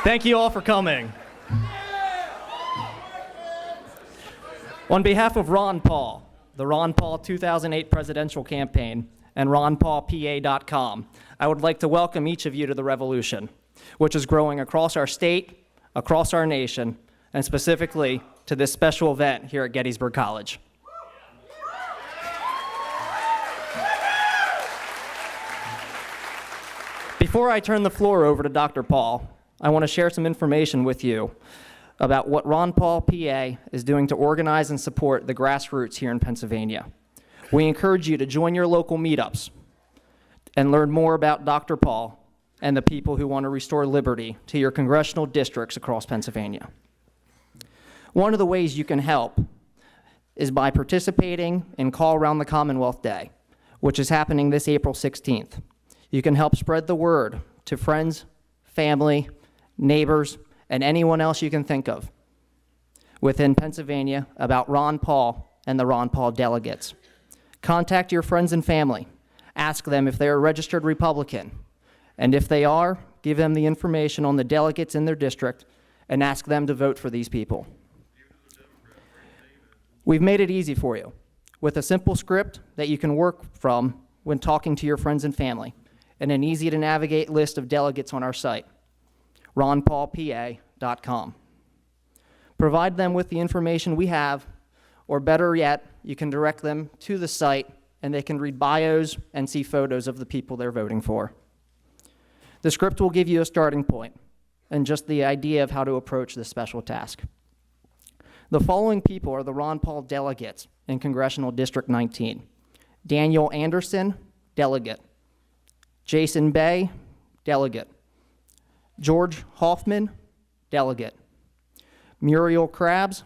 Thank you all for coming. On behalf of Ron Paul, the Ron Paul 2008 presidential campaign, and ronpaulpa.com, I would like to welcome each of you to the revolution, which is growing across our state, across our nation, and specifically to this special event here at Gettysburg College. Before I turn the floor over to Dr. Paul, I want to share some information with you about what Ron Paul PA is doing to organize and support the grassroots here in Pennsylvania. We encourage you to join your local meetups and learn more about Dr. Paul and the people who want to restore liberty to your congressional districts across Pennsylvania. One of the ways you can help is by participating in Call Around the Commonwealth Day, which is happening this April 16th. You can help spread the word to friends, family, neighbors, and anyone else you can think of within Pennsylvania about Ron Paul and the Ron Paul delegates. Contact your friends and family. Ask them if they are a registered Republican. And if they are, give them the information on the delegates in their district and ask them to vote for these people. We've made it easy for you with a simple script that you can work from when talking to your friends and family, and an easy-to-navigate list of delegates on our site, ronpaulpa.com. Provide them with the information we have, or better yet, you can direct them to the site and they can read bios and see photos of the people they're voting for. The script will give you a starting point and just the idea of how to approach this special task. The following people are the Ron Paul delegates in Congressional District 19. Daniel Anderson, delegate. Jason Bay, delegate. George Hoffman, delegate. Muriel Krabs,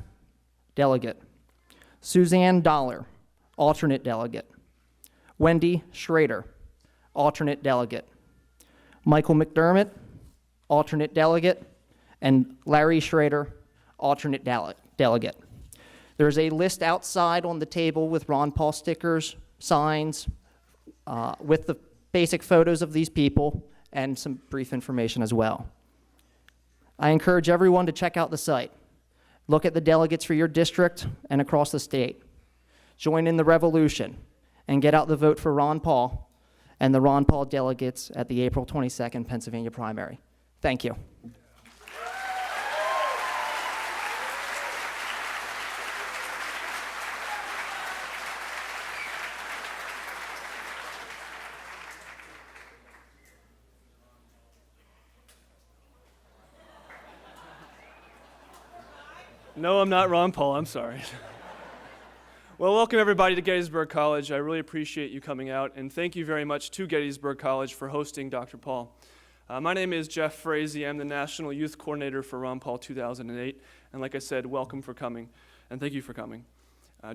delegate. Suzanne Dollar, alternate delegate. Wendy Schrader, alternate delegate. Michael McDermott, alternate delegate. And Larry Schrader, alternate delegate. There's a list outside on the table with Ron Paul stickers, signs, with the basic photos of these people and some brief information as well. I encourage everyone to check out the site. Look at the delegates for your district and across the state. Join in the revolution and get out the vote for Ron Paul and the Ron Paul delegates at the April 22nd Pennsylvania primary. Thank you. No, I'm not Ron Paul, I'm sorry. Well, welcome everybody to Gettysburg College. I really appreciate you coming out, and thank you very much to Gettysburg College for hosting Dr. Paul. My name is Jeff Frazee. I'm the National Youth Coordinator for Ron Paul 2008, and like I said, welcome for coming, and thank you for coming.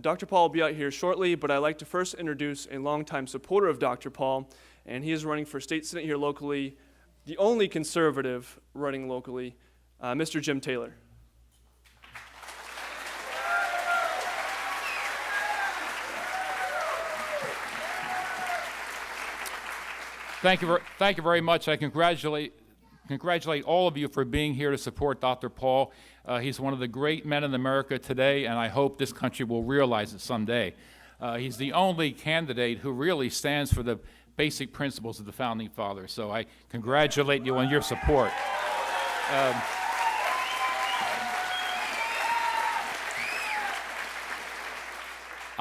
Dr. Paul will be out here shortly, but I'd like to first introduce a longtime supporter of Dr. Paul, and he is running for state senate here locally, the only conservative running locally, Mr. Jim Taylor. Thank you very much. I congratulate all of you for being here to support Dr. Paul. He's one of the great men in America today, and I hope this country will realize it someday. He's the only candidate who really stands for the basic principles of the Founding Fathers, so I congratulate you on your support.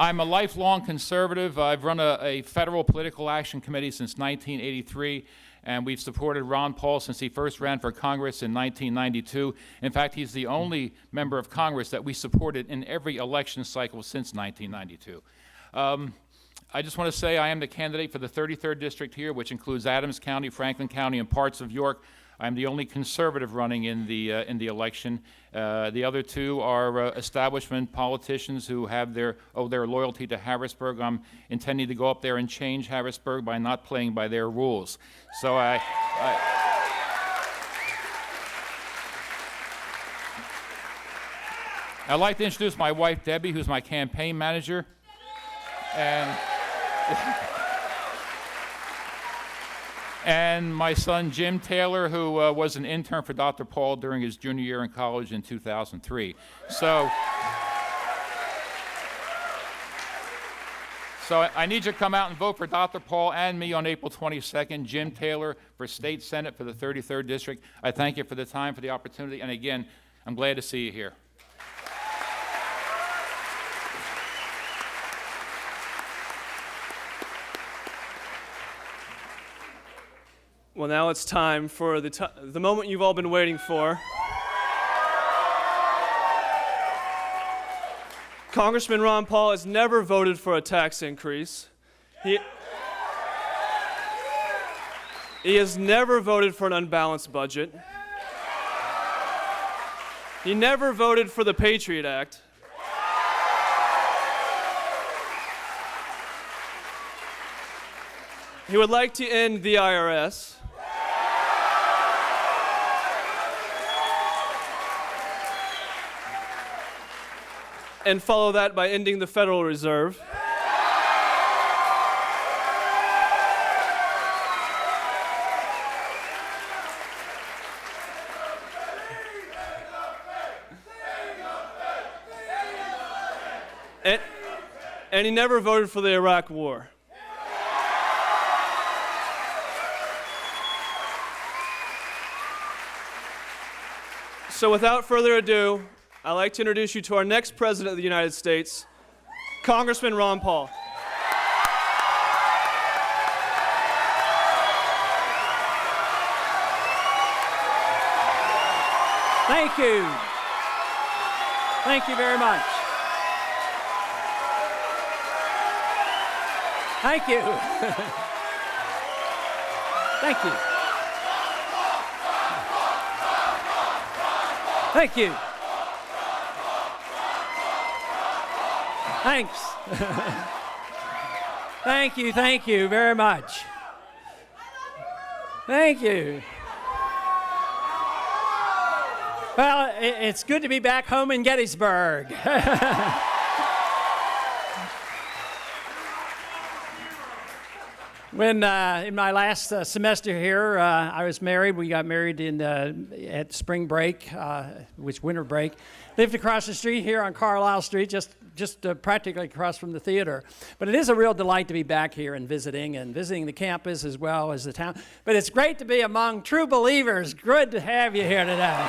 I'm a lifelong conservative. I've run a federal political action committee since 1983, and we've supported Ron Paul since he first ran for Congress in 1992. In fact, he's the only member of Congress that we supported in every election cycle since 1992. I just want to say I am the candidate for the 33rd district here, which includes Adams County, Franklin County, and parts of York. I'm the only conservative running in the election. The other two are establishment politicians who have their loyalty to Harrisburg. I'm intending to go up there and change Harrisburg by not playing by their rules. So I'd like to introduce my wife, Debbie, who's my campaign manager. and my son Jim Taylor, who was an intern for Dr. Paul during his junior year in college in 2003. So I need you to come out and vote for Dr. Paul and me on April 22nd. Jim Taylor for State Senate for the 33rd District. I thank you for the time, for the opportunity, and again, I'm glad to see you here. Well, now it's time for the moment you've all been waiting for. Congressman Ron Paul has never voted for a tax increase. He has never voted for an unbalanced budget. He never voted for the Patriot Act. He would like to end the IRS. And follow that by ending the Federal Reserve. And he never voted for the Iraq War. So without further ado, I'd like to introduce you to our next President of the United States, Congressman Ron Paul. Thank you. Thank you very much. Thank you. Thank you. Thank you. Thanks. Thank you very much. Thank you. Well, it's good to be back home in Gettysburg. When in my last semester here, I was married. We got married at spring break, which winter break. Lived across the street here on Carlisle Street, just practically across from the theater. But it is a real delight to be back here and visiting the campus as well as the town. But it's great to be among true believers. Good to have you here today.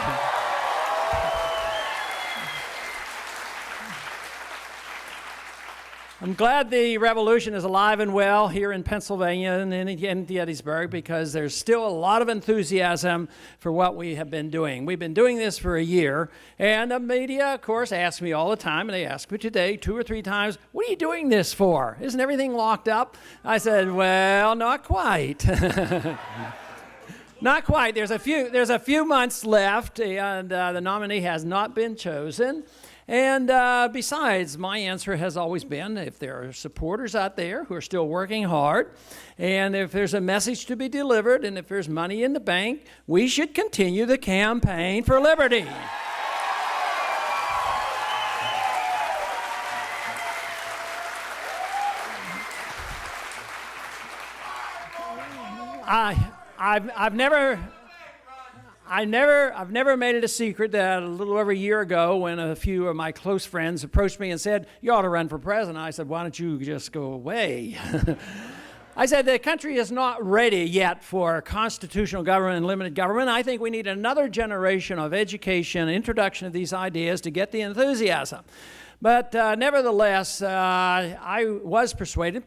I'm glad the revolution is alive and well here in Pennsylvania and in Gettysburg, because there's still a lot of enthusiasm for what we have been doing. We've been doing this for a year, and the media, of course, ask me all the time, and they ask me today 2 or 3 times, what are you doing this for? Isn't everything locked up? I said, well, not quite. Not quite. There's a few months left, and the nominee has not been chosen. And besides, my answer has always been, if there are supporters out there who are still working hard, and if there's a message to be delivered, and if there's money in the bank, we should continue the campaign for liberty. I've never made it a secret that a little over a year ago, when a few of my close friends approached me and said, you ought to run for president, I said, why don't you just go away? I said, the country is not ready yet for constitutional government and limited government. I think we need another generation of education, introduction of these ideas to get the enthusiasm. But nevertheless, I was persuaded.